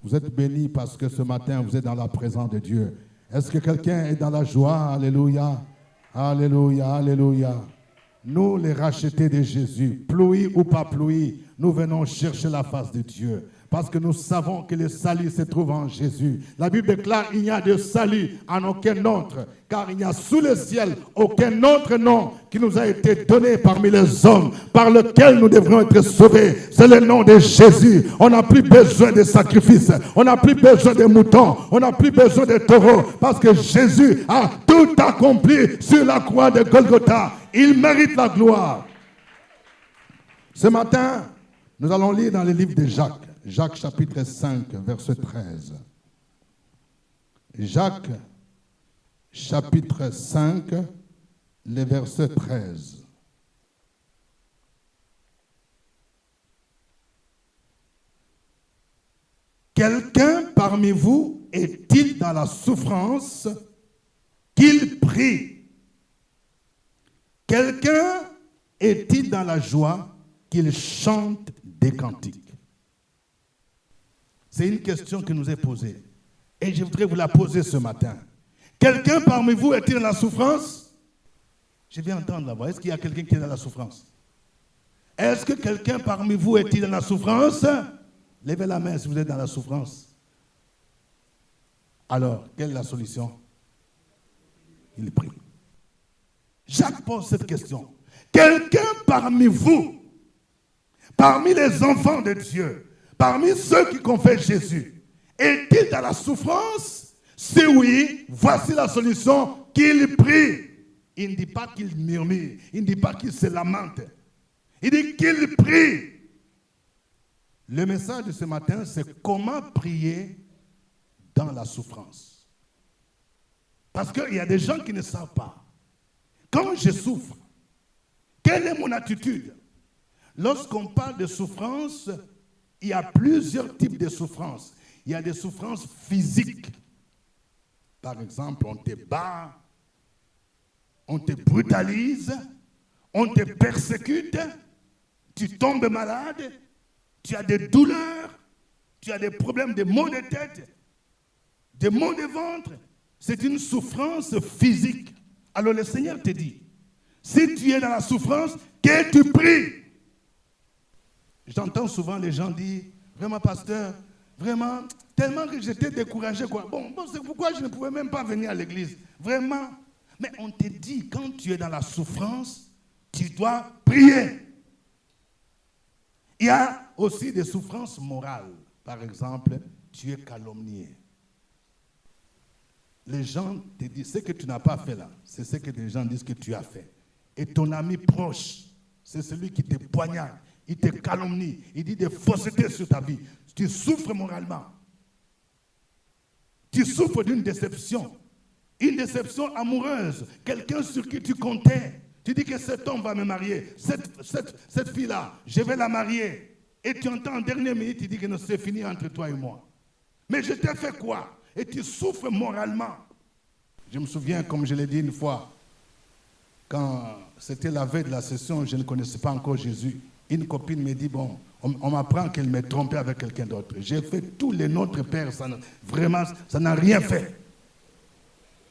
Vous êtes bénis parce que ce matin, vous êtes dans la présence de Dieu. Est-ce que quelqu'un est dans la joie? Alléluia. Alléluia, alléluia. Nous, les rachetés de Jésus, pluie ou pas pluie, nous venons chercher la face de Dieu. Parce que nous savons que le salut se trouve en Jésus. La Bible déclare qu'il n'y a de salut en aucun autre, car il n'y a sous le ciel aucun autre nom qui nous a été donné parmi les hommes, par lequel nous devrions être sauvés. C'est le nom de Jésus. On n'a plus besoin de sacrifices, on n'a plus besoin de moutons, on n'a plus besoin de taureaux, parce que Jésus a tout accompli sur la croix de Golgotha. Il mérite la gloire. Ce matin, nous allons lire dans le livre de Jacques. Jacques chapitre 5, verset 13. Jacques chapitre 5, le verset 13. Quelqu'un parmi vous est-il dans la souffrance qu'il prie? Quelqu'un est-il dans la joie qu'il chante des cantiques? C'est une question qui nous est posée. Et je voudrais vous la poser ce matin. Quelqu'un parmi vous est-il dans la souffrance? Je viens entendre la voix. Est-ce qu'il y a quelqu'un qui est dans la souffrance? Est-ce que quelqu'un parmi vous est-il dans la souffrance? Levez la main si vous êtes dans la souffrance. Alors, quelle est la solution? Il prie. Jacques pose cette question. Quelqu'un parmi vous, parmi les enfants de Dieu, parmi ceux qui confessent Jésus, est-il dans la souffrance? Si oui, voici la solution, qu'il prie. Il ne dit pas qu'il murmure, il ne dit pas qu'il se lamente. Il dit qu'il prie. Le message de ce matin, c'est comment prier dans la souffrance. Parce qu'il y a des gens qui ne savent pas. Quand je souffre, quelle est mon attitude? Lorsqu'on parle de souffrance, il y a plusieurs types de souffrances. Il y a des souffrances physiques. Par exemple, on te bat, on te brutalise, on te persécute, tu tombes malade, tu as des douleurs, tu as des problèmes de maux de tête, des maux de ventre. C'est une souffrance physique. Alors le Seigneur te dit, si tu es dans la souffrance, que tu pries. J'entends souvent les gens dire, vraiment pasteur, vraiment, tellement que j'étais découragé, quoi. Bon, c'est pourquoi je ne pouvais même pas venir à l'église. Vraiment. Mais on te dit, quand tu es dans la souffrance, tu dois prier. Il y a aussi des souffrances morales. Par exemple, tu es calomnié. Les gens te disent, ce que tu n'as pas fait là, c'est ce que les gens disent que tu as fait. Et ton ami proche, c'est celui qui te poignarde. Il te calomnie, il dit des faussetés sur ta vie. Tu souffres moralement. Tu souffres d'une déception. Une déception amoureuse. Quelqu'un sur qui tu comptais. Tu dis que cet homme va me marier. Cette fille-là, je vais la marier. Et tu entends en dernière minute, tu dis que c'est fini entre toi et moi. Mais je t'ai fait quoi? Et tu souffres moralement. Je me souviens, comme je l'ai dit une fois, quand c'était la veille de la session, je ne connaissais pas encore Jésus. Une copine me dit, bon, on m'apprend qu'elle m'est trompée avec quelqu'un d'autre. J'ai fait tous les Notre Père, vraiment, ça n'a rien fait.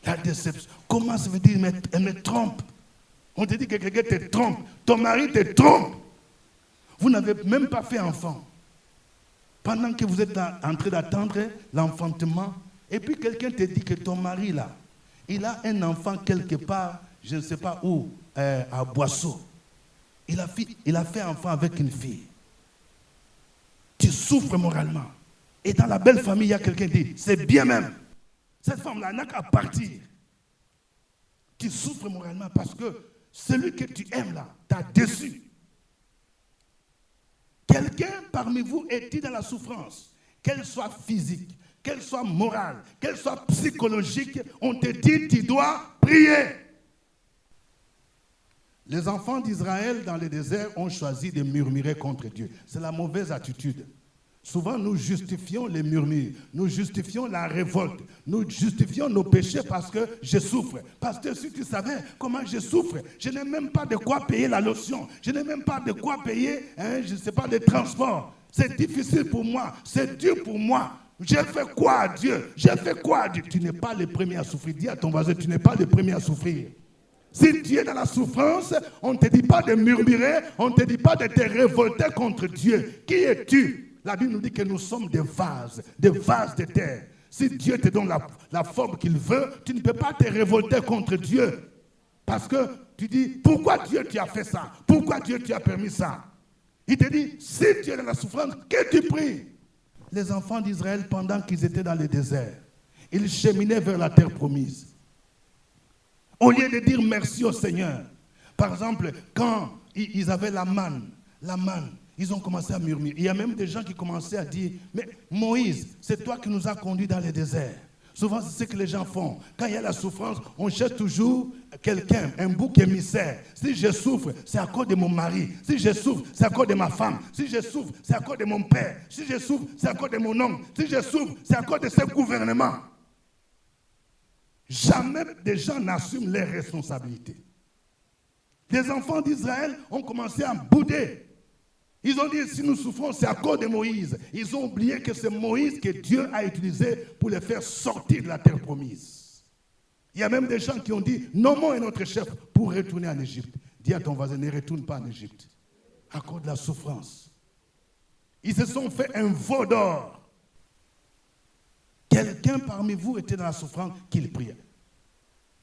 La déception. Comment ça veut dire, elle me trompe? On te dit que quelqu'un te trompe. Ton mari te trompe. Vous n'avez même pas fait enfant. Pendant que vous êtes en train d'attendre l'enfantement, et puis quelqu'un te dit que ton mari, là, il a un enfant quelque part, je ne sais pas où, à Boisseau. Il a fait enfant avec une fille. Tu souffres moralement. Et dans la belle famille, il y a quelqu'un qui dit, c'est bien même. Cette femme-là n'a qu'à partir. Tu souffres moralement parce que celui que tu aimes là, t'a déçu. Quelqu'un parmi vous est-il dans la souffrance? Qu'elle soit physique, qu'elle soit morale, qu'elle soit psychologique, on te dit, tu dois prier. Les enfants d'Israël dans le désert ont choisi de murmurer contre Dieu. C'est la mauvaise attitude. Souvent, nous justifions les murmures, nous justifions la révolte, nous justifions nos péchés parce que je souffre. Pasteur, si tu savais comment je souffre, je n'ai même pas de quoi payer la lotion, je n'ai même pas de quoi payer, je ne sais pas, les transports. C'est difficile pour moi, c'est dur pour moi. j'ai fait quoi à Dieu? J'ai fait quoi à Dieu? Tu n'es pas le premier à souffrir. Dis à ton voisin, tu n'es pas le premier à souffrir. Si tu es dans la souffrance, on ne te dit pas de murmurer, on ne te dit pas de te révolter contre Dieu. Qui es-tu? La Bible nous dit que nous sommes des vases de terre. Si Dieu te donne la forme qu'il veut, tu ne peux pas te révolter contre Dieu. Parce que tu dis, pourquoi Dieu tu as fait ça? Pourquoi Dieu tu as permis ça? Il te dit, si tu es dans la souffrance, que tu pries. Les enfants d'Israël, pendant qu'ils étaient dans le désert, ils cheminaient vers la terre promise. Au lieu de dire merci au Seigneur. Par exemple, quand ils avaient la manne, ils ont commencé à murmurer. Il y a même des gens qui commençaient à dire, mais Moïse, c'est toi qui nous as conduits dans le désert. Souvent, c'est ce que les gens font. Quand il y a la souffrance, on cherche toujours quelqu'un, un bouc émissaire. Si je souffre, c'est à cause de mon mari. Si je souffre, c'est à cause de ma femme. Si je souffre, c'est à cause de mon père. Si je souffre, c'est à cause de mon oncle. Si je souffre, c'est à cause de ce gouvernement. Jamais des gens n'assument leurs responsabilités. Les enfants d'Israël ont commencé à bouder. Ils ont dit, si nous souffrons, c'est à cause de Moïse. Ils ont oublié que c'est Moïse que Dieu a utilisé pour les faire sortir de la terre promise. Il y a même des gens qui ont dit, nommons notre chef pour retourner en Égypte. Dis à ton voisin, ne retourne pas en Égypte. À cause de la souffrance. Ils se sont fait un veau d'or. Quelqu'un parmi vous était dans la souffrance qu'il priait.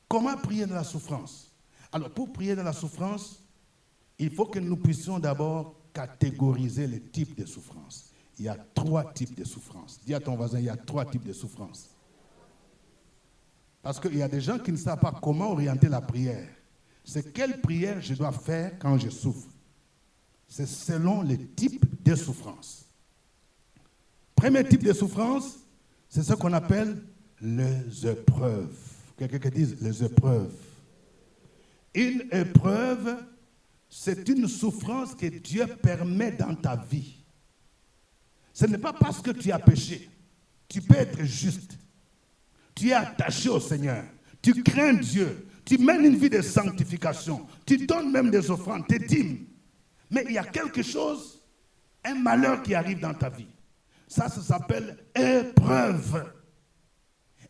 Comment prier dans la souffrance? Alors, pour prier dans la souffrance, il faut que nous puissions d'abord catégoriser les types de souffrance. Il y a 3 types de souffrance. Dis à ton voisin, il y a 3 types de souffrance. Parce qu'il y a des gens qui ne savent pas comment orienter la prière. C'est quelle prière je dois faire quand je souffre. C'est selon les types de souffrance. Premier type de souffrance, c'est ce qu'on appelle les épreuves. Quelqu'un qui dise les épreuves. Une épreuve, c'est une souffrance que Dieu permet dans ta vie. Ce n'est pas parce que tu as péché. Tu peux être juste. Tu es attaché au Seigneur. Tu crains Dieu. Tu mènes une vie de sanctification. Tu donnes même des offrandes, tes dîmes. Mais il y a quelque chose, un malheur qui arrive dans ta vie. Ça s'appelle épreuve.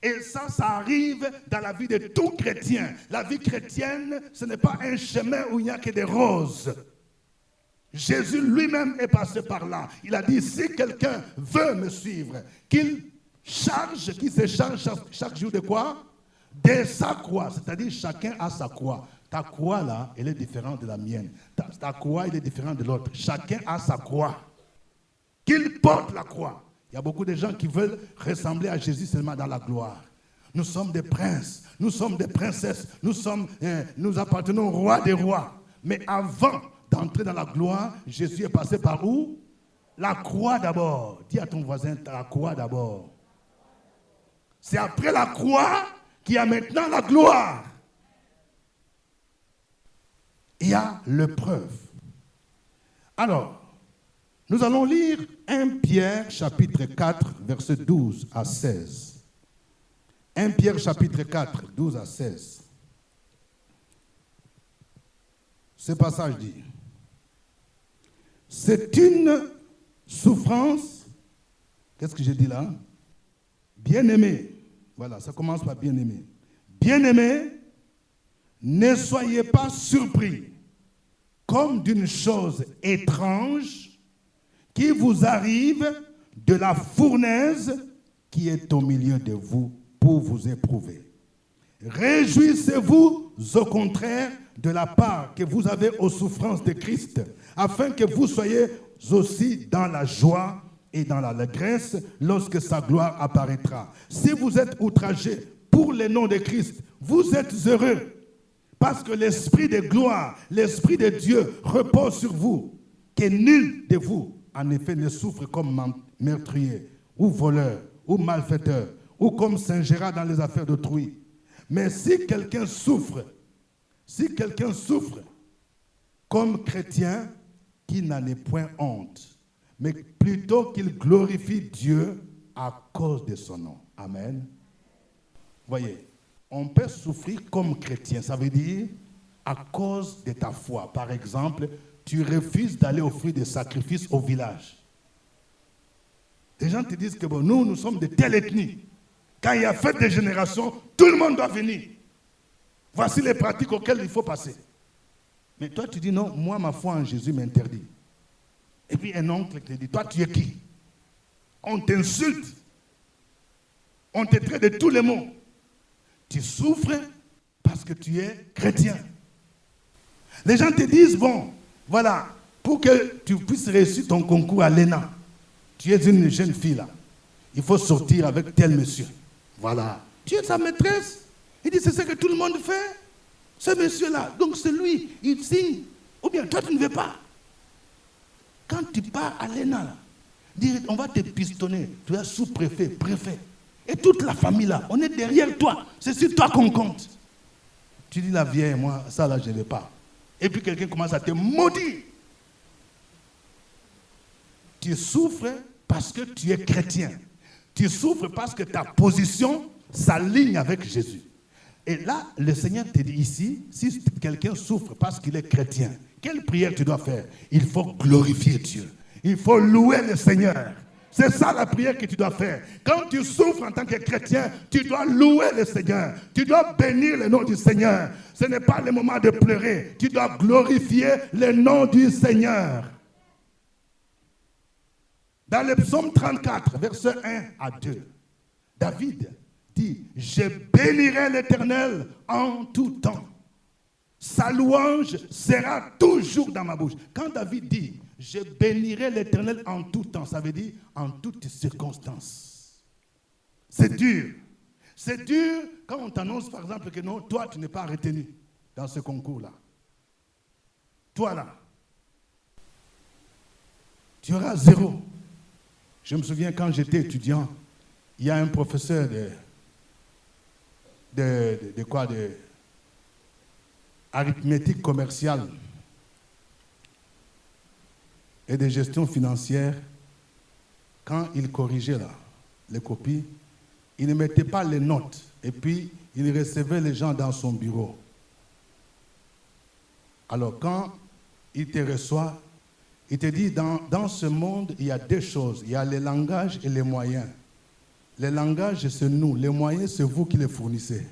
Et ça arrive dans la vie de tout chrétien. La vie chrétienne, ce n'est pas un chemin où il n'y a que des roses. Jésus lui-même est passé par là. Il a dit, si quelqu'un veut me suivre, qu'il se charge chaque jour de quoi? De sa croix. C'est-à-dire, chacun a sa croix. Ta croix, là, elle est différente de la mienne. Ta croix, elle est différente de l'autre. Chacun a sa croix. Qu'il porte la croix. Il y a beaucoup de gens qui veulent ressembler à Jésus seulement dans la gloire. Nous sommes des princes, nous sommes des princesses, nous appartenons au roi des rois. Mais avant d'entrer dans la gloire, Jésus est passé par où? La croix d'abord. Dis à ton voisin, la croix d'abord. C'est après la croix qu'il y a maintenant la gloire. Il y a l'épreuve. Alors, nous allons lire 1 Pierre chapitre 4, versets 12 à 16. 1 Pierre chapitre 4, 12 à 16. Ce passage dit, c'est une souffrance, qu'est-ce que j'ai dit là? Bien-aimé, voilà, ça commence par bien-aimé. Bien-aimé, ne soyez pas surpris comme d'une chose étrange qui vous arrive de la fournaise qui est au milieu de vous pour vous éprouver. Réjouissez-vous au contraire de la part que vous avez aux souffrances de Christ, afin que vous soyez aussi dans la joie et dans l'allégresse lorsque sa gloire apparaîtra. Si vous êtes outragés pour le nom de Christ, vous êtes heureux, parce que l'esprit de gloire, l'esprit de Dieu repose sur vous, que nul de vous en effet ne souffre comme meurtrier, ou voleur, ou malfaiteur, ou comme s'ingérant dans les affaires d'autrui. Mais si quelqu'un souffre comme chrétien, qu'il n'en ait point honte, mais plutôt qu'il glorifie Dieu à cause de son nom. Amen. Voyez, on peut souffrir comme chrétien, ça veut dire à cause de ta foi. Par exemple, tu refuses d'aller offrir des sacrifices au village. Les gens te disent que bon, nous sommes de telle ethnie. Quand il y a fête des générations, tout le monde doit venir. Voici les pratiques auxquelles il faut passer. Mais toi, tu dis non, moi, ma foi en Jésus m'interdit. Et puis un oncle te dit, toi, tu es qui? On t'insulte. On te traite de tous les mots. Tu souffres parce que tu es chrétien. Les gens te disent, bon, voilà, pour que tu puisses réussir ton concours à l'ENA, tu es une jeune fille là, il faut sortir avec tel monsieur. Voilà. Tu es sa maîtresse. Il dit, c'est ce que tout le monde fait. Ce monsieur-là, donc c'est lui, il signe. Ou bien toi, tu ne veux pas. Quand tu pars à l'ENA, on va te pistonner. Tu es sous-préfet, préfet. Et toute la famille là, on est derrière toi. C'est sur toi qu'on compte. Tu dis la vieille, moi, ça là, je ne veux pas. Et puis quelqu'un commence à te maudire. Tu souffres parce que tu es chrétien. Tu souffres parce que ta position s'aligne avec Jésus. Et là, le Seigneur te dit ici, si quelqu'un souffre parce qu'il est chrétien, quelle prière tu dois faire? Il faut glorifier Dieu. Il faut louer le Seigneur. C'est ça la prière que tu dois faire. Quand tu souffres en tant que chrétien, tu dois louer le Seigneur. Tu dois bénir le nom du Seigneur. Ce n'est pas le moment de pleurer. Tu dois glorifier le nom du Seigneur. Dans le psaume 34, versets 1 à 2, David dit, je bénirai l'Éternel en tout temps. Sa louange sera toujours dans ma bouche. Quand David dit, je bénirai l'Éternel en tout temps, ça veut dire en toutes circonstances. C'est dur. C'est dur quand on t'annonce par exemple que non, toi tu n'es pas retenu dans ce concours-là. Toi là, tu auras 0. Je me souviens quand j'étais étudiant, il y a un professeur de arithmétique commerciale et de gestion financière. Quand il corrigeait là, les copies, il ne mettait pas les notes et puis il recevait les gens dans son bureau. Alors quand il te reçoit, il te dit, dans ce monde, il y a deux choses. Il y a les langages et les moyens. Les langages, c'est nous. Les moyens, c'est vous qui les fournissez.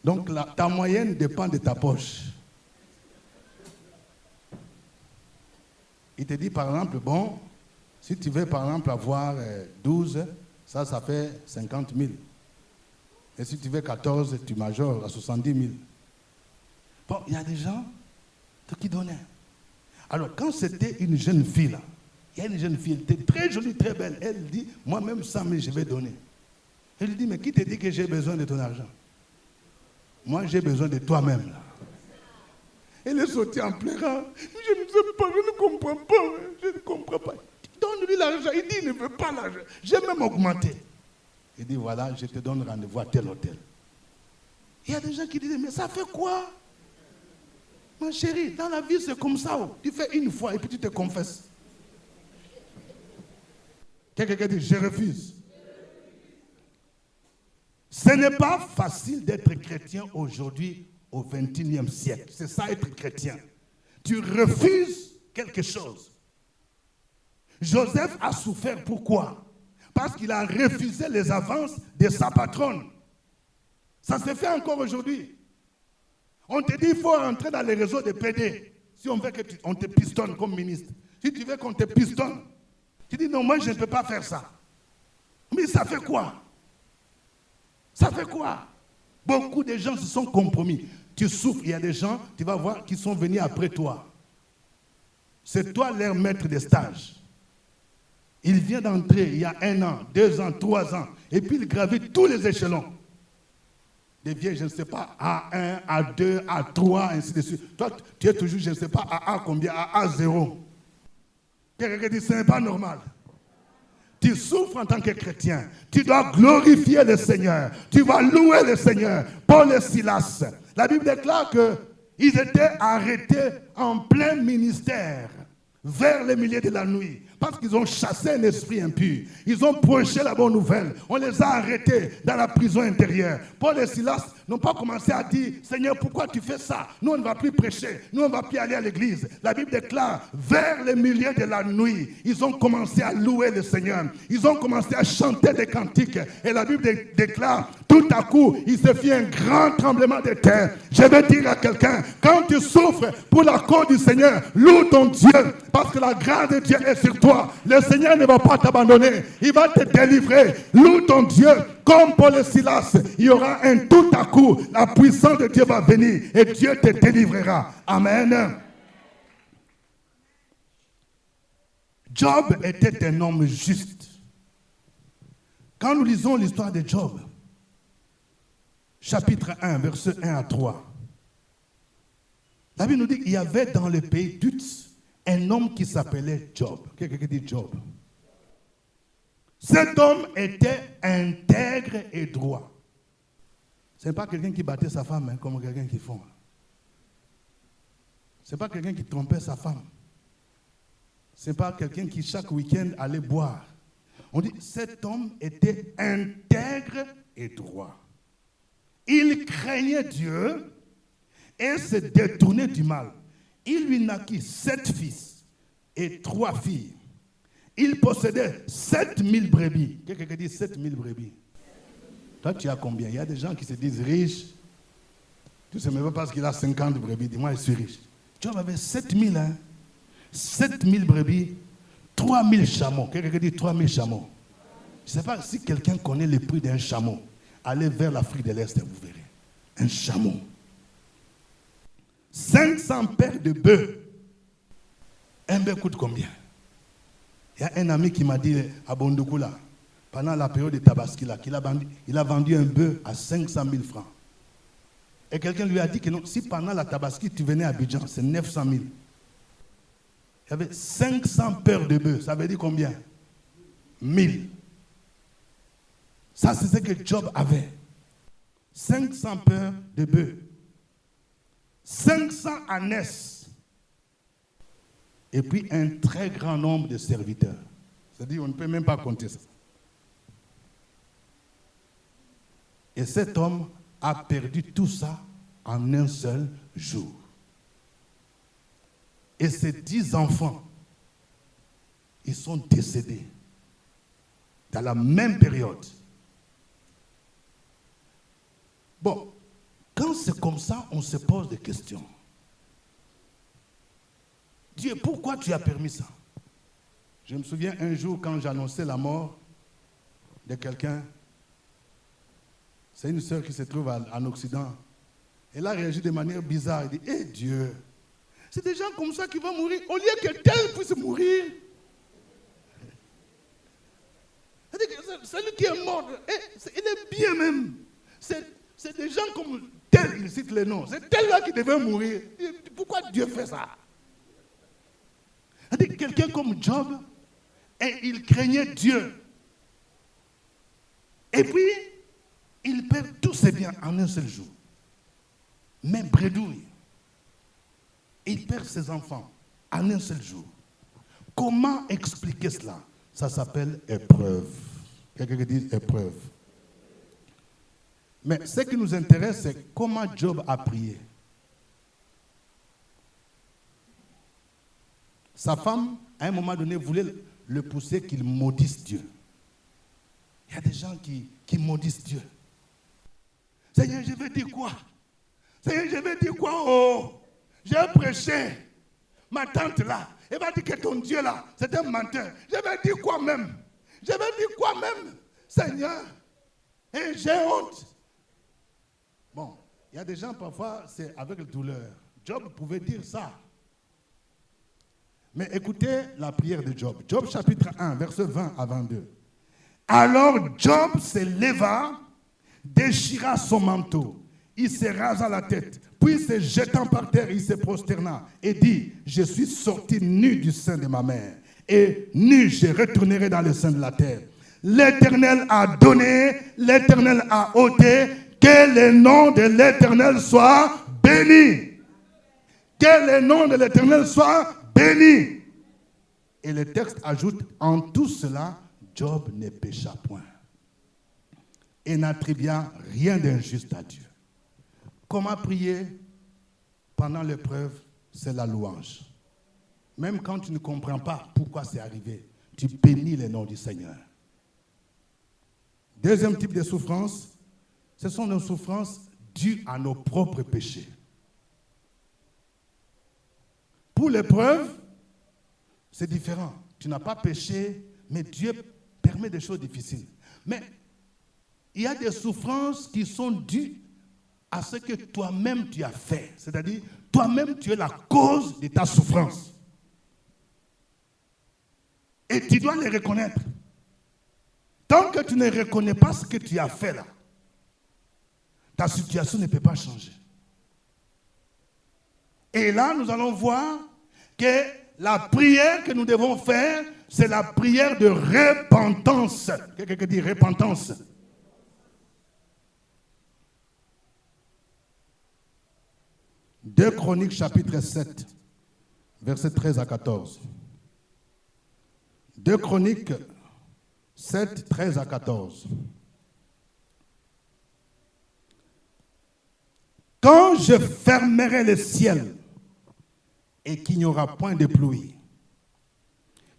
Donc, ta moyenne dépend de ta poche. Il te dit, par exemple, bon, si tu veux, par exemple, avoir 12, ça fait 50 000. Et si tu veux 14, tu majores à 70 000. Bon, il y a des gens qui donnaient. Alors, quand c'était une jeune fille, là, il y a une jeune fille, elle était très jolie, très belle. Elle dit, moi-même 100 000, je vais donner. Elle lui dit, mais qui te dit que j'ai besoin de ton argent? Moi, j'ai besoin de toi-même. Là. Elle est sortie en pleurant. Je ne sais pas, je ne comprends pas. Je ne comprends pas. Donne-lui l'argent. Il dit, il ne veut pas l'argent. J'ai même augmenté. Il dit, voilà, je te donne rendez-vous à tel hôtel. Il y a des gens qui disent, mais ça fait quoi? Ma chérie, dans la vie, c'est comme ça. Tu fais une fois et puis tu te confesses. Quelqu'un dit, je refuse. Ce n'est pas facile d'être chrétien aujourd'hui au XXIe siècle. C'est ça être chrétien. Tu refuses quelque chose. Joseph a souffert. Pourquoi? Parce qu'il a refusé les avances de sa patronne. Ça se fait encore aujourd'hui. On te dit qu'il faut rentrer dans les réseaux de PD. Si on veut qu'on te pistonne comme ministre. Si tu veux qu'on te pistonne, tu dis non, moi je ne peux pas faire ça. Mais ça fait quoi? Ça fait quoi? Beaucoup de gens se sont compromis. Tu souffres, il y a des gens, tu vas voir, qui sont venus après toi. C'est toi leur maître de stage. Il vient d'entrer il y a 1 an, 2 ans, 3 ans, et puis il gravit tous les échelons. Devient, je ne sais pas, A1, A2, A3, ainsi de suite. Toi, tu es toujours, je ne sais pas, à A combien, à A0. Quelqu'un dit, ce n'est pas normal. Tu souffres en tant que chrétien. Tu dois glorifier le Seigneur. Tu vas louer le Seigneur. Paul et Silas. La Bible déclare qu'ils étaient arrêtés en plein ministère, vers le milieu de la nuit. parce qu'ils ont chassé un esprit impur. Ils ont prêché la bonne nouvelle. On les a arrêtés dans la prison intérieure. Paul et Silas n'ont pas commencé à dire, Seigneur, pourquoi tu fais ça? Nous, on ne va plus prêcher. Nous, on ne va plus aller à l'église. La Bible déclare, vers le milieu de la nuit, ils ont commencé à louer le Seigneur. Ils ont commencé à chanter des cantiques. Et la Bible déclare, tout à coup, il se fit un grand tremblement de terre. Je vais dire à quelqu'un, quand tu souffres pour la cause du Seigneur, loue ton Dieu, parce que la grâce de Dieu est sur toi. Le Seigneur ne va pas t'abandonner, il va te délivrer. Loue ton Dieu, comme Paul et Silas, il y aura un tout à coup, la puissance de Dieu va venir et Dieu te délivrera. Amen. Job était un homme juste. Quand nous lisons l'histoire de Job, chapitre 1, versets 1 à 3, la Bible nous dit qu'il y avait dans le pays d'Uz un homme qui s'appelait Job. Quelqu'un dit Job. Cet homme était intègre et droit. Ce n'est pas quelqu'un qui battait sa femme, comme quelqu'un qui font. Ce n'est pas quelqu'un qui trompait sa femme. Ce n'est pas quelqu'un qui chaque week-end allait boire. On dit cet homme était intègre et droit. Il craignait Dieu et se détournait du mal. Il lui naquit 7 fils et 3 filles. Il possédait 7000 brebis. Quelqu'un dit 7000 brebis. Toi, tu as combien? Il y a des gens qui se disent riches. Tu ne sais même pas parce qu'il a 50 brebis. Dis-moi, je suis riche. Job avait 7000, hein? 7000 brebis, 3000 chameaux. Quelqu'un dit 3000 chameaux. Je ne sais pas si quelqu'un connaît le prix d'un chameau. Allez vers l'Afrique de l'Est, vous verrez. Un chameau. 500 paires de bœufs. Un bœuf coûte combien? Il y a un ami qui m'a dit à Bondoukoula, pendant la période de Tabaski, il a vendu un bœuf à 500 000 francs. Et quelqu'un lui a dit que non, si pendant la Tabaski tu venais à Abidjan, c'est 900 000. Il y avait 500 paires de bœufs. Ça veut dire combien? 1000. Ça, c'est ce que Job avait. 500 paires de bœufs. 500 ânesses. Et puis un très grand nombre de serviteurs. C'est-à-dire, on ne peut même pas compter ça. Et cet homme a perdu tout ça en un seul jour. Et ses 10 enfants, ils sont décédés dans la même période. Bon, quand c'est comme ça, on se pose des questions. Dieu, pourquoi tu as permis ça? Je me souviens un jour quand j'annonçais la mort de quelqu'un. C'est une sœur qui se trouve en Occident. Elle a réagi de manière bizarre. Elle dit, hé Dieu, c'est des gens comme ça qui vont mourir au lieu que tel puisse mourir. Celui qui est mort, il est bien même. C'est des gens comme tel, il cite les noms. C'est tel là qui devait mourir. Pourquoi Dieu fait ça? Quelqu'un comme Job, et il craignait Dieu. Et puis, il perd tous ses biens en un seul jour. Même bredouille. Il perd ses enfants en un seul jour. Comment expliquer cela? Ça s'appelle épreuve. Quelqu'un dit épreuve. Mais ce qui nous intéresse, c'est comment Job a prié. Sa femme, à un moment donné, voulait le pousser qu'il maudisse Dieu. Il y a des gens qui maudissent Dieu. Seigneur, je vais dire quoi? Seigneur, je vais dire quoi? Oh, j'ai prêché. Ma tante là, elle va dire que ton Dieu là, c'est un menteur. Je vais dire quoi même? Je vais dire quoi même? Seigneur, et j'ai honte. Bon, il y a des gens parfois, c'est avec douleur. Job pouvait dire ça. Mais écoutez la prière de Job. Job chapitre 1, verset 20 à 22. Alors Job se leva, déchira son manteau. Il se rasa la tête. Puis se jetant par terre, il se prosterna et dit, je suis sorti nu du sein de ma mère. Et nu, je retournerai dans le sein de la terre. L'Éternel a donné, l'Éternel a ôté. Que le nom de l'Éternel soit béni. Que le nom de l'Éternel soit béni. Et le texte ajoute, en tout cela, Job ne pécha point et n'attribua rien d'injuste à Dieu. Comment prier pendant l'épreuve? C'est la louange. Même quand tu ne comprends pas pourquoi c'est arrivé, tu bénis le nom du Seigneur. Deuxième type de souffrance, ce sont nos souffrances dues à nos propres péchés. Pour l'épreuve, c'est différent. Tu n'as pas péché, mais Dieu permet des choses difficiles. Mais il y a des souffrances qui sont dues à ce que toi-même tu as fait. C'est-à-dire, toi-même tu es la cause de ta souffrance. Et tu dois les reconnaître. Tant que tu ne reconnais pas ce que tu as fait là, ta situation ne peut pas changer. Et là, nous allons voir que la prière que nous devons faire, c'est la prière de repentance. Quelqu'un dit repentance. Deux Chroniques chapitre 7, versets 13 à 14. Deux Chroniques 7, 13 à 14. Quand je fermerai le ciel et qu'il n'y aura point de pluie,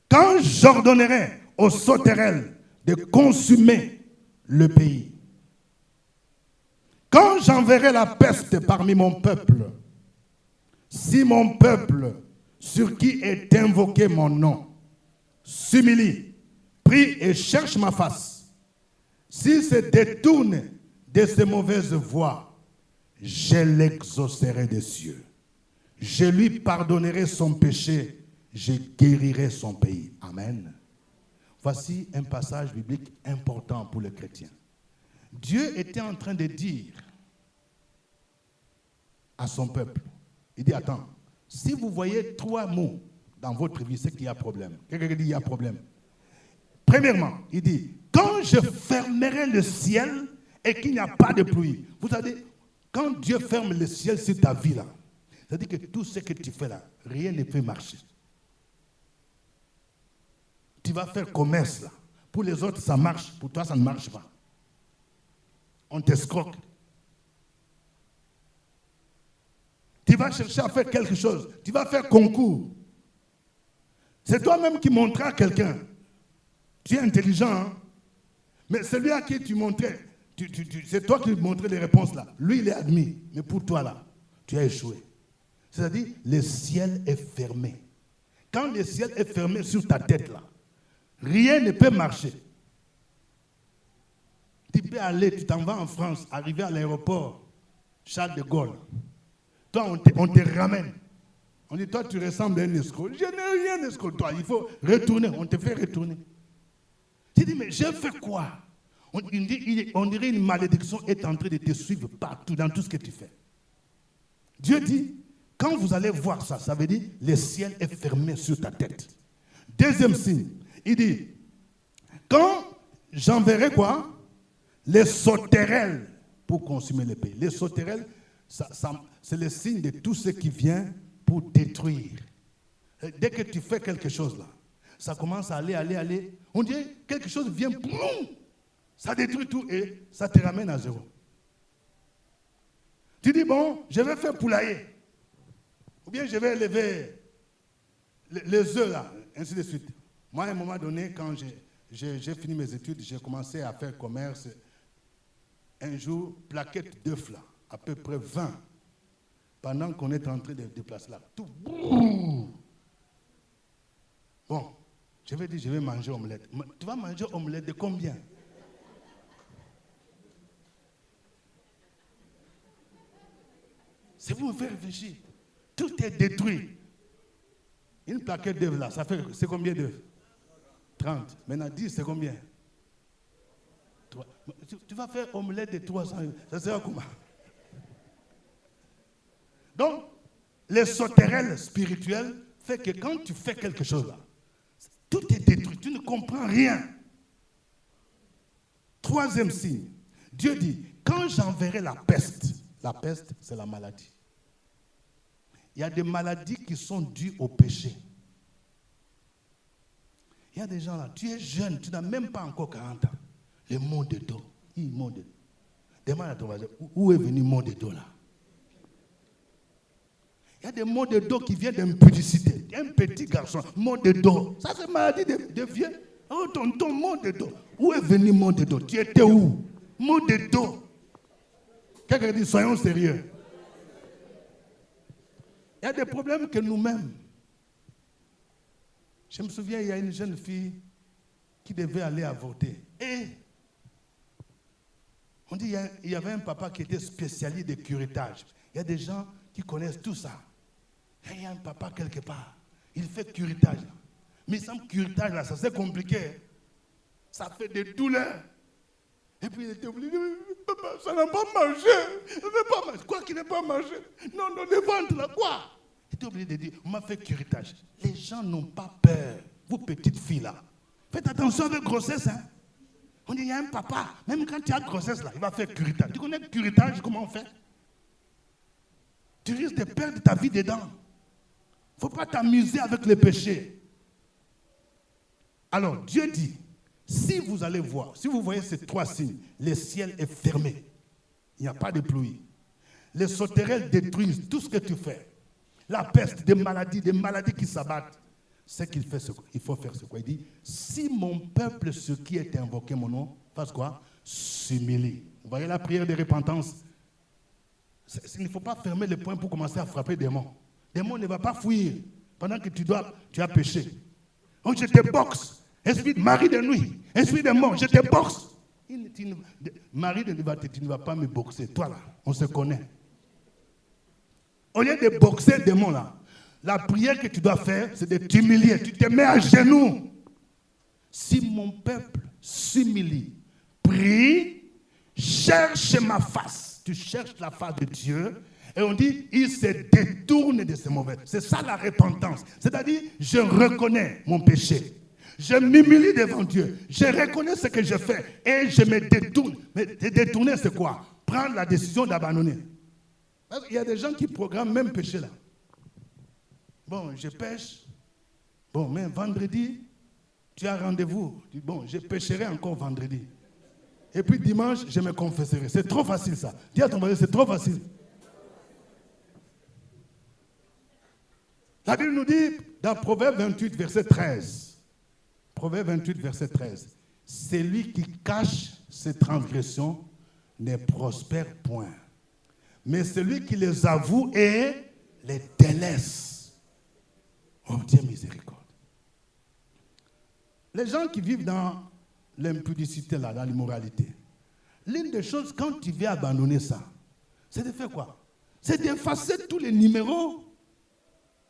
quand j'ordonnerai aux sauterelles de consumer le pays, quand j'enverrai la peste parmi mon peuple, si mon peuple, sur qui est invoqué mon nom, s'humilie, prie et cherche ma face, s'il se détourne de ses mauvaises voies, je l'exaucerai des cieux. Je lui pardonnerai son péché, je guérirai son pays. Amen. Voici un passage biblique important pour les chrétiens. Dieu était en train de dire à son peuple, il dit, attends, si vous voyez 3 mots dans votre vie, c'est qu'il y a problème. Quelqu'un dit, il y a problème. Premièrement, il dit, quand je fermerai le ciel et qu'il n'y a pas de pluie. Vous savez, quand Dieu ferme le ciel sur ta vie là, c'est-à-dire que tout ce que tu fais là, rien ne peut marcher. Tu vas faire commerce là. Pour les autres, ça marche. Pour toi, ça ne marche pas. On t'escroque. Tu vas chercher à faire quelque chose. Tu vas faire concours. C'est toi-même qui montras à quelqu'un. Tu es intelligent, hein? Mais celui à qui tu montrais, c'est toi qui montrais les réponses là. Lui, il est admis. Mais pour toi là, tu as échoué. C'est-à-dire, le ciel est fermé. Quand le ciel est fermé sur ta tête là, rien ne peut marcher. Tu peux aller, tu t'en vas en France, arriver à l'aéroport, Charles de Gaulle. Toi, on te ramène. On dit, toi, tu ressembles à un escroc. Je n'ai rien escroc, toi. Il faut retourner. On te fait retourner. Tu dis, mais j'ai fait quoi? On dirait une malédiction est en train de te suivre partout, dans tout ce que tu fais. Dieu dit, quand vous allez voir ça, ça veut dire, le ciel est fermé sur ta tête. Deuxième signe, il dit, quand j'enverrai quoi? Les sauterelles pour consumer le pays. Les sauterelles, c'est le signe de tout ce qui vient pour détruire. Dès que tu fais quelque chose là, ça commence à aller. On dirait quelque chose vient, boum, ça détruit tout et ça te ramène à zéro. Tu dis, bon, je vais faire poulailler. Ou bien je vais élever les œufs là, ainsi de suite. Moi, à un moment donné, quand j'ai fini mes études, j'ai commencé à faire commerce. Un jour, plaquette d'œufs là, à peu près 20. Pendant qu'on est en train de déplacer là, tout. Bon, je vais dire, je vais manger omelette. Tu vas manger omelette de combien? C'est vous me faire réfléchir. Tout est détruit. Une plaquette d'œufs là, c'est combien d'œufs? 30. Maintenant, 10, c'est combien? 3. Tu vas faire omelette de 300. Ça sera comment? Donc, les sauterelles spirituelles fait que quand tu fais quelque chose là, tout est détruit. Tu ne comprends rien. Troisième signe. Dieu dit, quand j'enverrai la peste c'est la maladie. Il y a des maladies qui sont dues au péché. Il y a des gens là, tu es jeune, tu n'as même pas encore 40 ans. Le mot de dos. Demande à ton voisin, où est venu le mot de dos là? Il y a des mots de dos qui viennent d'impudicité. Un petit garçon, mot de dos. Ça, c'est maladie de vieux. Oh, ton mot de dos. Où est venu mot de dos? Tu étais où? Mot de dos. Quelqu'un dit, soyons sérieux. Il y a des problèmes que nous-mêmes. Je me souviens, il y a une jeune fille qui devait aller avorter. Et on dit il y avait un papa qui était spécialiste de curettage. Il y a des gens qui connaissent tout ça. Et il y a un papa quelque part. Il fait curettage. Mais il semble curettage là, ça c'est compliqué. Ça fait des douleurs. Et puis il était obligé de dire, papa, ça n'a pas marché. Ça n'a pas marché. Quoi qu'il n'ait pas marché? Non, le ventre là, quoi? Il était obligé de dire, on m'a fait curettage. Les gens n'ont pas peur. Vous petites filles là. Faites attention avec grossesse. Hein? On dit, il y a un papa, même quand tu as grossesse là, il va faire curettage. Tu connais le curettage, comment on fait? Tu risques de perdre ta vie dedans. Il ne faut pas t'amuser avec les péchés. Alors, Dieu dit, si vous allez voir, si vous voyez ces 3 signes, le ciel est fermé. Il n'y a pas de pluie. Les sauterelles détruisent tout ce que tu fais. La peste, des maladies qui s'abattent. C'est qu'il fait ce qu'il faut faire ce quoi. Il dit, si mon peuple, ce qui est invoqué mon nom, fasse quoi? S'humilie. Vous voyez la prière de repentance? Il ne faut pas fermer les poings pour commencer à frapper des démons. Le démon ne va pas fuir pendant que tu as péché. Donc je te boxe. Esprit de mari de nuit, esprit de mort, je te boxe. Mari de nuit, tu ne vas pas me boxer. Toi là, on se connaît. Au lieu de boxer le démon là, la prière que tu dois faire, c'est de t'humilier. Tu te mets à genoux. Si mon peuple s'humilie, prie, cherche ma face. Tu cherches la face de Dieu. Et on dit, il se détourne de ses mauvais. C'est ça la repentance. C'est-à-dire, je reconnais mon péché. Je m'humilie devant Dieu. Je reconnais ce que je fais. Et je me détourne. Mais détourner, c'est quoi? Prendre la décision d'abandonner. Il y a des gens qui programment même péché là. Bon, je pêche. Bon, mais vendredi, tu as rendez-vous. Bon, je pêcherai encore vendredi. Et puis dimanche, je me confesserai. C'est trop facile ça. Dis à ton voisin, c'est trop facile. La Bible nous dit, dans Proverbe 28, verset 13, Proverbe 28, verset 13, celui qui cache ses transgressions ne prospère point. Mais celui qui les avoue et les délaisse obtient miséricorde. Les gens qui vivent dans l'impudicité, là, dans l'immoralité, l'une des choses, quand tu veux abandonner ça, c'est de faire quoi? C'est d'effacer tous les numéros,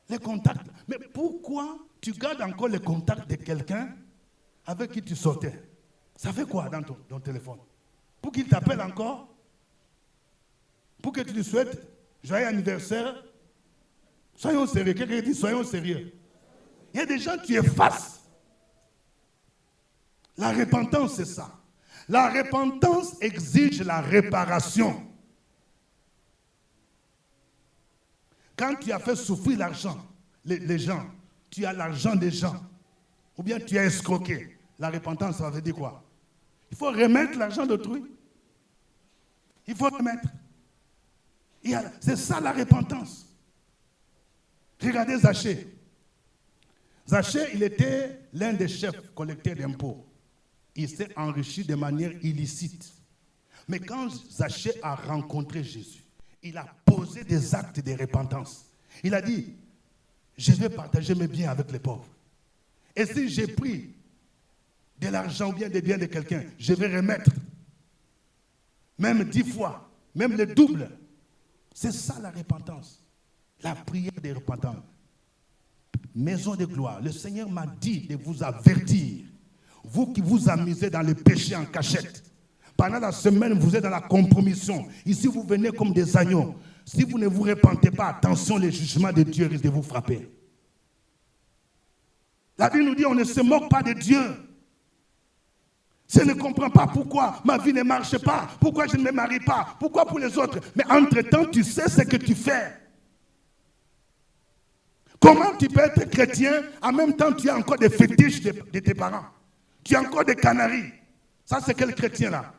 les contacts. Mais pourquoi tu gardes encore les contacts de quelqu'un avec qui tu sortais? Ça fait quoi dans ton téléphone? Pour qu'il t'appelle encore? Pour que tu lui souhaites joyeux anniversaire? Soyons sérieux. Quelqu'un dit soyons sérieux. Il y a des gens qui effacent. La repentance, c'est ça. La repentance exige la réparation. Quand tu as fait souffrir l'argent, les gens, tu as l'argent des gens, ou bien tu as escroqué, la repentance, ça veut dire quoi? Il faut remettre l'argent d'autrui. Il faut remettre. C'est ça la repentance. Regardez Zachée. Zachée, il était l'un des chefs collecteurs d'impôts. Il s'est enrichi de manière illicite. Mais quand Zachée a rencontré Jésus, il a posé des actes de repentance. Il a dit, je vais partager mes biens avec les pauvres. Et si j'ai pris de l'argent ou bien des biens de quelqu'un, je vais remettre. Même 10 fois, même le double. C'est ça la repentance. La prière de repentance. Maison de gloire, le Seigneur m'a dit de vous avertir. Vous qui vous amusez dans le péché en cachette. Pendant la semaine, vous êtes dans la compromission. Ici, vous venez comme des agneaux. Si vous ne vous repentez pas, attention, les jugements de Dieu risquent de vous frapper. La Bible nous dit, on ne se moque pas de Dieu. Je ne comprends pas pourquoi ma vie ne marche pas, pourquoi je ne me marie pas, pourquoi pour les autres. Mais entre-temps, tu sais ce que tu fais. Comment tu peux être chrétien, en même temps tu as encore des fétiches de tes parents? Tu as encore des canaries. Ça, c'est quel chrétien là?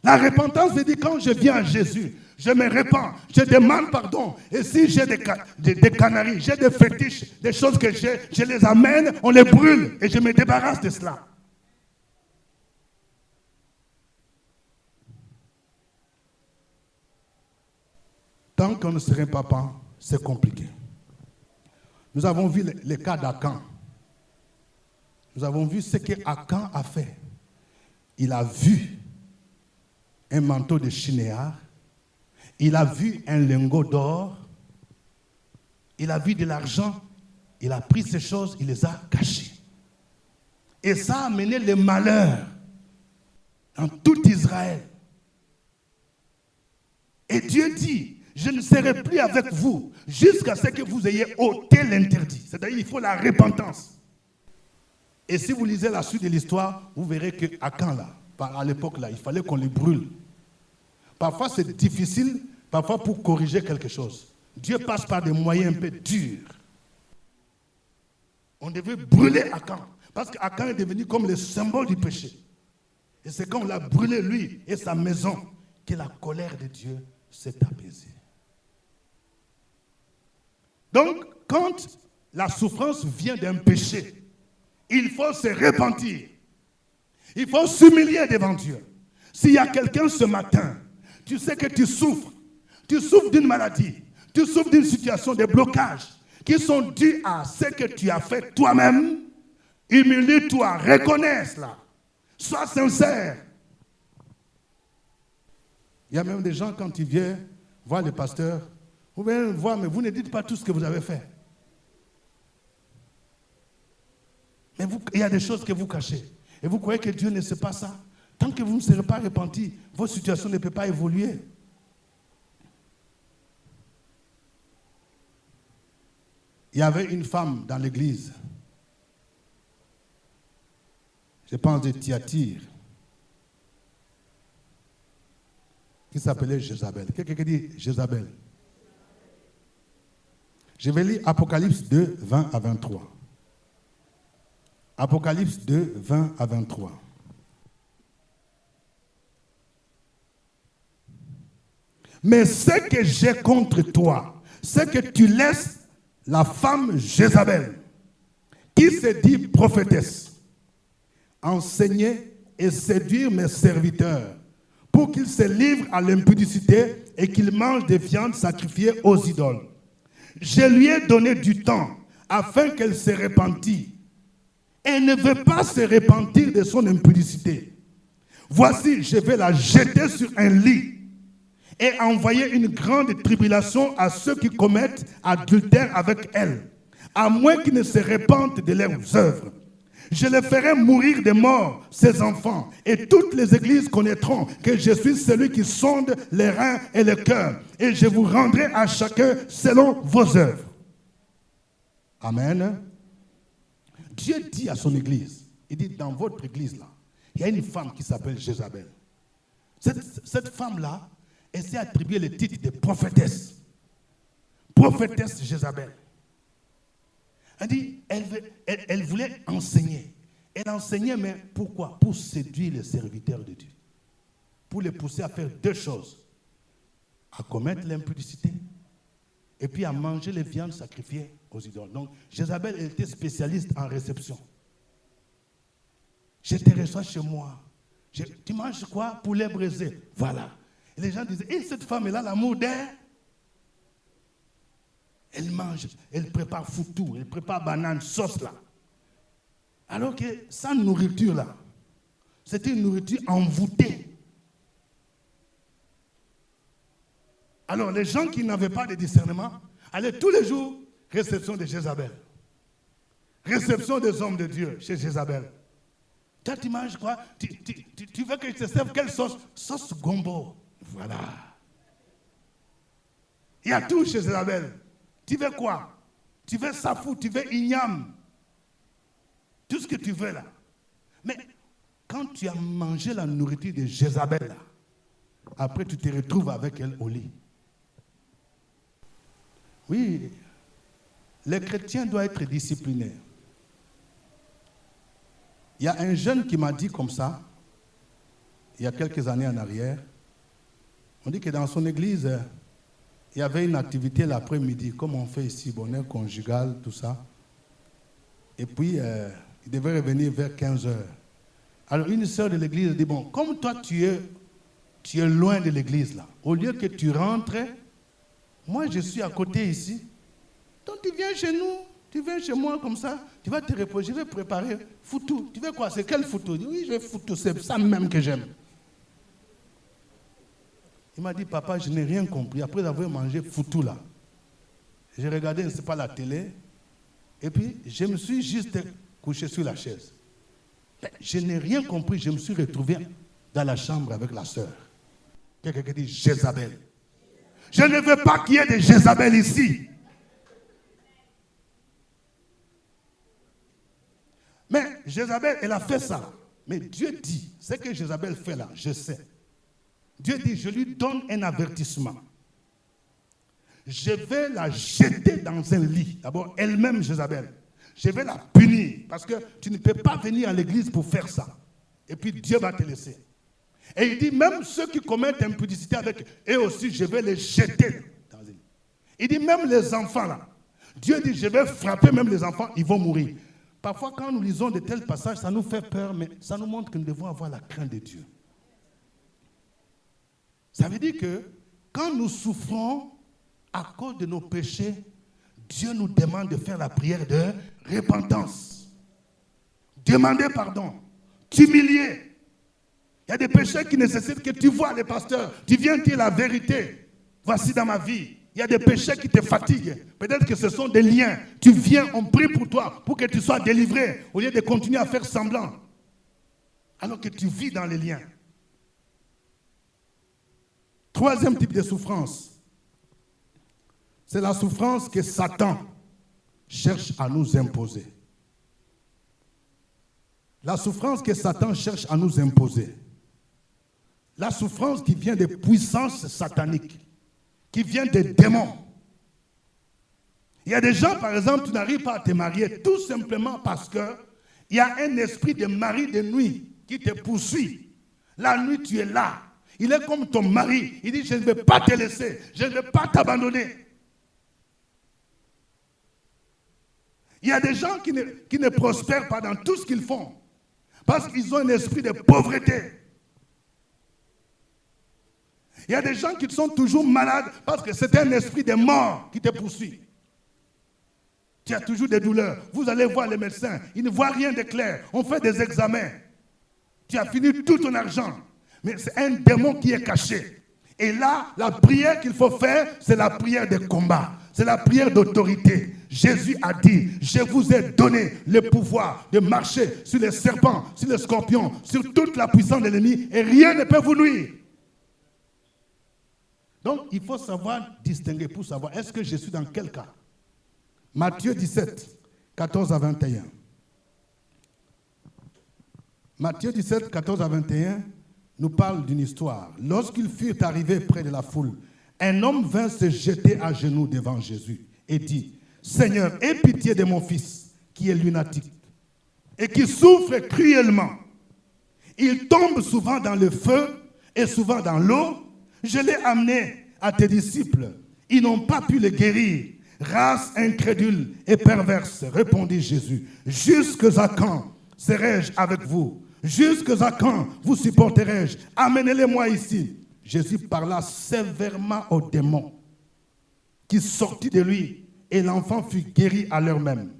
La repentance veut dire quand je viens à Jésus, je me répands, je demande pardon. Et si j'ai des canaries, j'ai des fétiches, des choses que j'ai, je les amène, on les brûle et je me débarrasse de cela. Tant qu'on ne serait pas papa, c'est compliqué. Nous avons vu les cas d'Akan. Nous avons vu ce qu'Akan a fait. Il a vu un manteau de chinéar, il a vu un lingot d'or, il a vu de l'argent, il a pris ces choses, il les a cachées. Et ça a amené le malheur dans tout Israël. Et Dieu dit, je ne serai plus avec vous jusqu'à ce que vous ayez ôté l'interdit. C'est-à-dire il faut la repentance. Et si vous lisez la suite de l'histoire, vous verrez qu'Akan, là, à l'époque, là, il fallait qu'on les brûle. Parfois, c'est difficile, parfois pour corriger quelque chose. Dieu passe par des moyens un peu durs. On devait brûler Akan, parce qu'Akan est devenu comme le symbole du péché. Et c'est quand on l'a brûlé, lui et sa maison, que la colère de Dieu s'est apaisée. Donc, quand la souffrance vient d'un péché, il faut se repentir. Il faut s'humilier devant Dieu. S'il y a quelqu'un ce matin, tu sais que tu souffres d'une maladie, tu souffres d'une situation de blocage qui sont dus à ce que tu as fait toi-même, humilie-toi, reconnais cela. Sois sincère. Il y a même des gens, quand ils viennent voir le pasteur, vous venez voir, mais vous ne dites pas tout ce que vous avez fait. Mais il y a des choses que vous cachez. Et vous croyez que Dieu ne sait pas ça? Tant que vous ne serez pas repentis, votre situation ne peut pas évoluer. Il y avait une femme dans l'église, je pense de Thyatire, qui s'appelait Jézabel. Quelqu'un qui dit Jézabel? Je vais lire Apocalypse 2, 20 à 23. Apocalypse 2, 20 à 23. Mais ce que j'ai contre toi, c'est que tu laisses la femme Jézabel, qui se dit prophétesse, enseigner et séduire mes serviteurs pour qu'ils se livrent à l'impudicité et qu'ils mangent des viandes sacrifiées aux idoles. Je lui ai donné du temps afin qu'elle se repentît. Elle ne veut pas se repentir de son impudicité. Voici, je vais la jeter sur un lit et envoyer une grande tribulation à ceux qui commettent adultère avec elle, à moins qu'ils ne se repentent de leurs œuvres. Je les ferai mourir de mort, ces enfants, et toutes les églises connaîtront que je suis celui qui sonde les reins et le cœur, et je vous rendrai à chacun selon vos œuvres. Amen. Dieu dit à son église, il dit dans votre église là, il y a une femme qui s'appelle Jézabel. Cette femme-là, elle s'est attribuée le titre de prophétesse. Prophétesse Jézabel. Elle dit, elle voulait enseigner. Elle enseignait, mais pourquoi? Pour séduire les serviteurs de Dieu. Pour les pousser à faire deux choses. À commettre l'impudicité et puis à manger les viandes sacrifiées aux idoles. Donc, Jézabel était spécialiste en réception. Je te reçois chez moi. Tu manges quoi? Poulet braisé. Voilà. Et les gens disaient, et cette femme, elle a l'amour d'air. Elle mange, elle prépare foutou, elle prépare banane, sauce là. Alors que sa nourriture là, c'était une nourriture envoûtée. Alors les gens qui n'avaient pas de discernement allaient tous les jours, réception de Jézabel. Réception des hommes de Dieu chez Jézabel. Toi tu manges quoi? Tu veux que je te serve quelle sauce? Sauce gombo. Voilà. Il y a tout chez Jézabel. Tu veux quoi? Tu veux safou, tu veux igname. Tout ce que tu veux là. Mais quand tu as mangé la nourriture de Jézabel là, après tu te retrouves avec elle au lit. Oui, les chrétiens doivent être disciplinés. Il y a un jeune qui m'a dit comme ça, il y a quelques années en arrière, on dit que dans son église, il y avait une activité l'après-midi, comme on fait ici, bonheur conjugal, tout ça. Et puis, il devait revenir vers 15 heures. Alors, une sœur de l'église dit, bon, comme toi, tu es loin de l'église, là, au lieu que tu rentres, moi, je suis à côté ici. Donc, tu viens chez nous, tu viens chez moi comme ça, tu vas te reposer, je vais préparer foutou. Tu veux quoi? C'est quel foutou? Oui, je vais foutou, c'est ça même que j'aime. Il m'a dit, papa, je n'ai rien compris. Après avoir mangé foutu là, j'ai regardé, ce n'est pas la télé. Et puis, je me suis juste couché sur la chaise. Je n'ai rien compris. Je me suis retrouvé dans la chambre avec la sœur. Quelqu'un qui dit Jézabel. Je ne veux pas qu'il y ait de Jézabel ici. Mais Jézabel, elle a fait ça. Mais Dieu dit, ce que Jézabel fait là, je sais. Dieu dit, je lui donne un avertissement. Je vais la jeter dans un lit. D'abord, elle-même, Jézabel. Je vais la punir parce que tu ne peux pas venir à l'église pour faire ça. Et puis Dieu va te laisser. Et il dit, même ceux qui commettent impudicité avec eux aussi, je vais les jeter dans un lit. Il dit, même les enfants là. Dieu dit, je vais frapper même les enfants, ils vont mourir. Parfois, quand nous lisons de tels passages, ça nous fait peur, mais ça nous montre que nous devons avoir la crainte de Dieu. Ça veut dire que quand nous souffrons à cause de nos péchés, Dieu nous demande de faire la prière de repentance. Demander pardon. T'humilier. Il y a des péchés qui nécessitent que tu vois les pasteurs. Tu viens dire la vérité. Voici dans ma vie. Il y a des péchés qui te fatiguent. Peut-être que ce sont des liens. Tu viens, on prie pour toi, pour que tu sois délivré, au lieu de continuer à faire semblant. Alors que tu vis dans les liens. Troisième type de souffrance, c'est la souffrance que Satan cherche à nous imposer. La souffrance que Satan cherche à nous imposer. La souffrance qui vient des puissances sataniques, qui vient des démons. Il y a des gens, par exemple, tu n'arrives pas à te marier tout simplement parce qu'il y a un esprit de mari de nuit qui te poursuit. La nuit, tu es là. Il est comme ton mari. Il dit, je ne vais pas te laisser. Je ne vais pas t'abandonner. Il y a des gens qui ne prospèrent pas dans tout ce qu'ils font. Parce qu'ils ont un esprit de pauvreté. Il y a des gens qui sont toujours malades parce que c'est un esprit de mort qui te poursuit. Tu as toujours des douleurs. Vous allez voir les médecins. Ils ne voient rien de clair. On fait des examens. Tu as fini tout ton argent. Mais c'est un démon qui est caché. Et là, la prière qu'il faut faire, c'est la prière de combat. C'est la prière d'autorité. Jésus a dit, je vous ai donné le pouvoir de marcher sur les serpents, sur les scorpions, sur toute la puissance de l'ennemi, et rien ne peut vous nuire. Donc, il faut savoir distinguer pour savoir, est-ce que je suis dans quel cas? Matthieu 17, 14 à 21. Matthieu 17, 14 à 21 nous parle d'une histoire. Lorsqu'ils furent arrivés près de la foule, un homme vint se jeter à genoux devant Jésus et dit, Seigneur, aie pitié de mon fils qui est lunatique et qui souffre cruellement. Il tombe souvent dans le feu et souvent dans l'eau. Je l'ai amené à tes disciples. Ils n'ont pas pu le guérir. Race incrédule et perverse, répondit Jésus. Jusqu'à quand serai-je avec vous? Jusqu'à quand vous supporterai-je? Amenez-les-moi ici. Jésus parla sévèrement au démon qui sortit de lui et l'enfant fut guéri à l'heure même.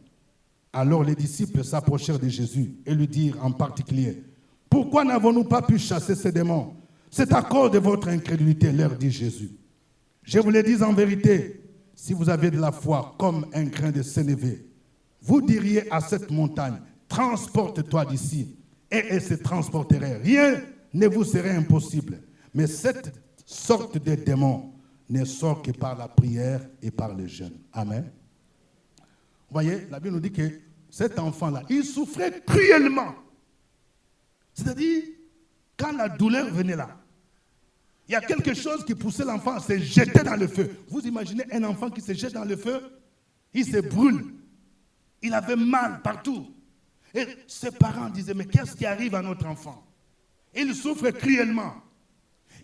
Alors les disciples s'approchèrent de Jésus et lui dirent en particulier, « Pourquoi n'avons-nous pas pu chasser ces démons? C'est à cause de votre incrédulité, leur dit Jésus. Je vous le dis en vérité, si vous avez de la foi comme un grain de sénévé, vous diriez à cette montagne, transporte-toi d'ici, et elle se transporterait. Rien ne vous serait impossible. Mais cette sorte de démon ne sort que par la prière et par le jeûne. Amen. Vous voyez, la Bible nous dit que cet enfant-là, il souffrait cruellement. C'est-à-dire, quand la douleur venait là, il y a quelque chose qui poussait l'enfant à se jeter dans le feu. Vous imaginez un enfant qui se jette dans le feu? Il se brûle. Il avait mal partout. Et ses parents disaient, mais qu'est-ce qui arrive à notre enfant? Il souffre cruellement.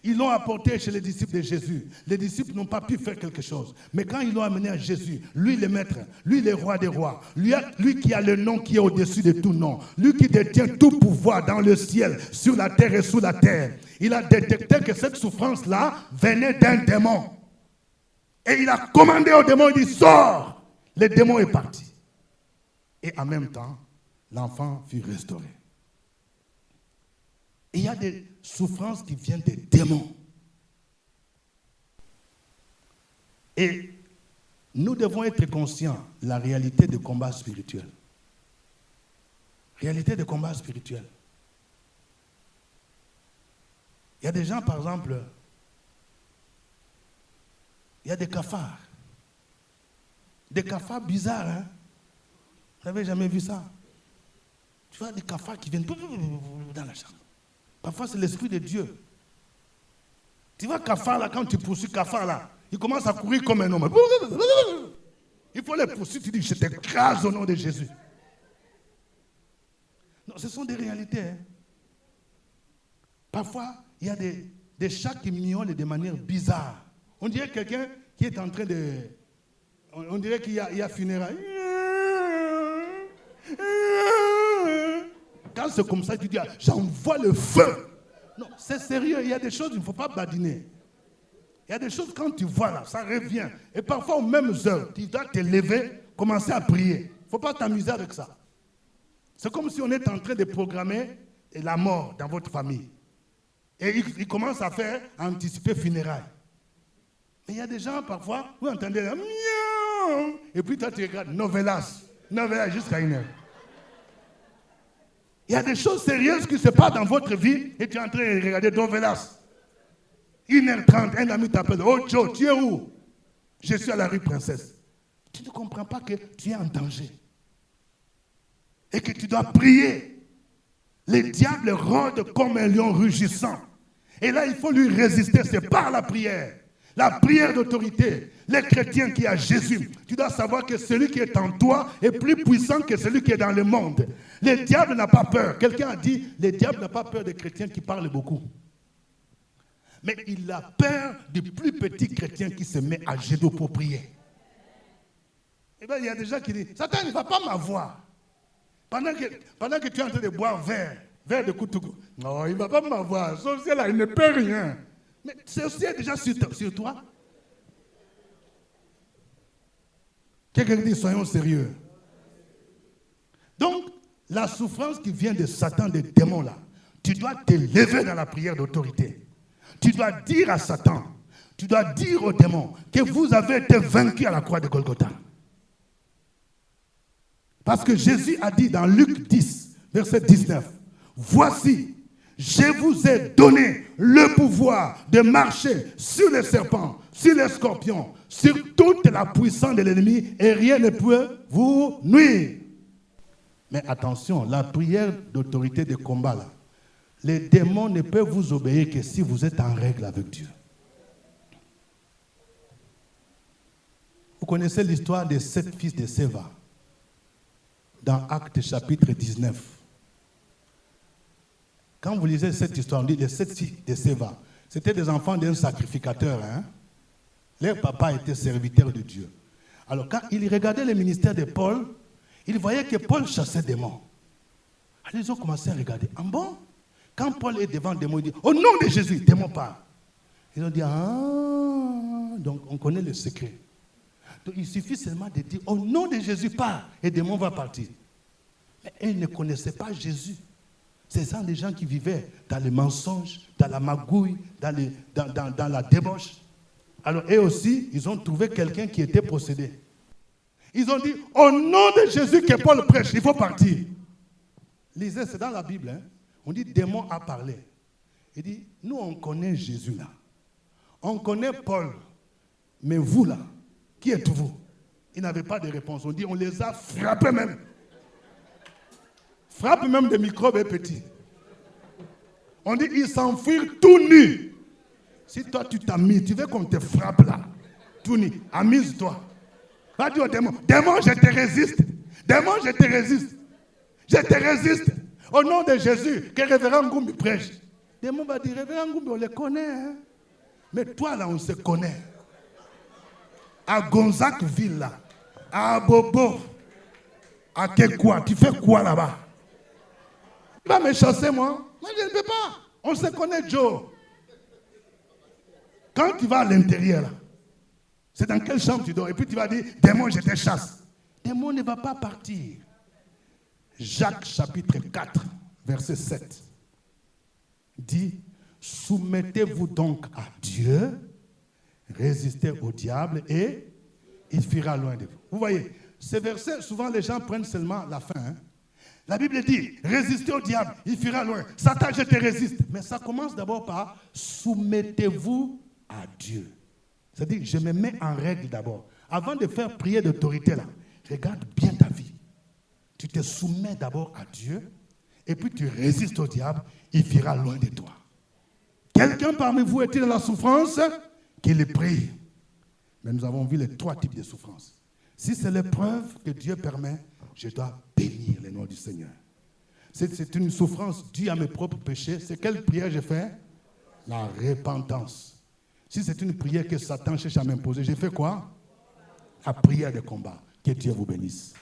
Ils l'ont apporté chez les disciples de Jésus. Les disciples n'ont pas pu faire quelque chose. Mais quand ils l'ont amené à Jésus, lui le maître, lui le roi des rois, lui qui a le nom qui est au-dessus de tout nom, lui qui détient tout pouvoir dans le ciel, sur la terre et sous la terre, il a détecté que cette souffrance-là venait d'un démon. Et il a commandé au démon, il dit, sors! Le démon est parti. Et en même temps, l'enfant fut restauré. Et il y a des souffrances qui viennent des démons. Et nous devons être conscients de la réalité de combat spirituel. Réalité de combat spirituel. Il y a des gens, par exemple, il y a des cafards. Des cafards bizarres, hein? Vous n'avez jamais vu ça? Tu vois des cafards qui viennent dans la chambre. Parfois, c'est l'Esprit de Dieu. Tu vois cafard là, quand tu poursuis cafard là, il commence à courir comme un homme. Il faut les poursuivre, tu dis, je t'écrase au nom de Jésus. Non, ce sont des réalités. Hein. Parfois, il y a des chats qui miaulent de manière bizarre. On dirait quelqu'un qui est en train de... On dirait qu'il y a funérailles. Quand c'est comme ça, tu dis, j'envoie le feu. Non, c'est sérieux. Il y a des choses, il ne faut pas badiner. Il y a des choses, quand tu vois là, ça revient. Et parfois, aux mêmes heures, tu dois te lever, commencer à prier. Il ne faut pas t'amuser avec ça. C'est comme si on était en train de programmer la mort dans votre famille. Et il commence à faire, à anticiper funérailles. Mais il y a des gens, parfois, vous entendez, miaou, et puis toi, tu regardes, novelas jusqu'à 1h. Il y a des choses sérieuses qui se passent dans votre vie et tu es en train de regarder novelas. 1h30, un ami t'appelle, oh Joe, tu es où? Je suis à la rue Princesse. Tu ne comprends pas que tu es en danger. Et que tu dois prier. Le diable rôde comme un lion rugissant. Et là, il faut lui résister, c'est par la prière. La prière d'autorité. Les chrétiens qui a Jésus, tu dois savoir que celui qui est en toi est plus puissant que celui qui est dans le monde. Le diable n'a pas peur. Quelqu'un a dit, le diable n'a pas peur des chrétiens qui parlent beaucoup. Mais il a peur du plus petit chrétien qui se met à genoux pour prier. Eh bien, il y a des gens qui disent, Satan ne va pas m'avoir. Pendant que tu es en train de boire verre de Koutougou. Non, il ne va pas m'avoir. Sorcier là, il ne peut rien. Mais c'est aussi déjà sur toi. Quelqu'un dit, soyons sérieux. Donc, la souffrance qui vient de Satan, des démons là, tu dois te lever dans la prière d'autorité. Tu dois dire à Satan, tu dois dire aux démons que vous avez été vaincus à la croix de Golgotha. Parce que Jésus a dit dans Luc 10, verset 19, voici, je vous ai donné le pouvoir de marcher sur les serpents, sur les scorpions, sur toute la puissance de l'ennemi et rien ne peut vous nuire. Mais attention, la prière d'autorité de combat, là, les démons ne peuvent vous obéir que si vous êtes en règle avec Dieu. Vous connaissez l'histoire des 7 fils de Séva dans Actes chapitre 19. Quand vous lisez cette histoire, on dit les 7 fils de Séva. C'était des enfants d'un sacrificateur. Hein? Leur papa était serviteur de Dieu. Alors quand ils regardaient le ministère de Paul, ils voyaient que Paul chassait des démons. Alors ils ont commencé à regarder. En bon, quand Paul est devant des démons, il dit, au nom de Jésus, démon part. Ils ont dit, ah, donc on connaît le secret. Donc il suffit seulement de dire, au nom de Jésus, part, et le démon va partir. Mais ils ne connaissaient pas Jésus. Ce sont des gens qui vivaient dans le mensonge, dans la magouille, dans la débauche. Alors eux aussi, ils ont trouvé quelqu'un qui était possédé. Ils ont dit, au nom de Jésus que Paul prêche, il faut partir. Lisez, c'est dans la Bible. Hein? On dit, démon a parlé. Il dit, nous on connaît Jésus là. On connaît Paul. Mais vous là, qui êtes-vous? Ils n'avaient pas de réponse. On dit, on les a frappés même. Frappe même des microbes et petits. On dit, ils s'enfuirent tout nus. Si toi tu t'amuses, tu veux qu'on te frappe là, tout nu, amuse-toi. Va dire au démon, démon, je te résiste. Démon, je te résiste. Je te résiste. Au nom de Jésus, que révérend Ngoumbi prêche. Démon va dire, révérend Ngoumbi, on le connaît. Hein? Mais toi, là, on se connaît. À Gonzac-Ville, là, à Bobo, à Kekwa, tu fais quoi là-bas? Tu vas me chasser, moi? Moi, je ne peux pas. On se connaît, Joe. Quand tu vas à l'intérieur, c'est dans quelle chambre tu dors? Et puis tu vas dire, démon, je te chasse. Démon ne va pas partir. Jacques chapitre 4, verset 7 dit, soumettez-vous donc à Dieu, résistez au diable et il fuira loin de vous. Vous voyez, ces versets, souvent les gens prennent seulement la fin. Hein? La Bible dit, résistez au diable, il fuira loin. Satan, je te résiste. Mais ça commence d'abord par, soumettez-vous à Dieu. C'est-à-dire, je me mets en règle d'abord. Avant de faire prière d'autorité là, regarde bien ta vie. Tu te soumets d'abord à Dieu, et puis tu résistes au diable, il fuira loin de toi. Quelqu'un parmi vous est-il dans la souffrance? Qu'il prie. Mais nous avons vu les 3 types de souffrances. Si c'est l'épreuve que Dieu permet, je dois bénir le nom du Seigneur. C'est une souffrance due à mes propres péchés. C'est quelle prière je fais? La repentance. Si c'est une prière que Satan cherche à m'imposer, je fais quoi? La prière de combat. Que Dieu vous bénisse.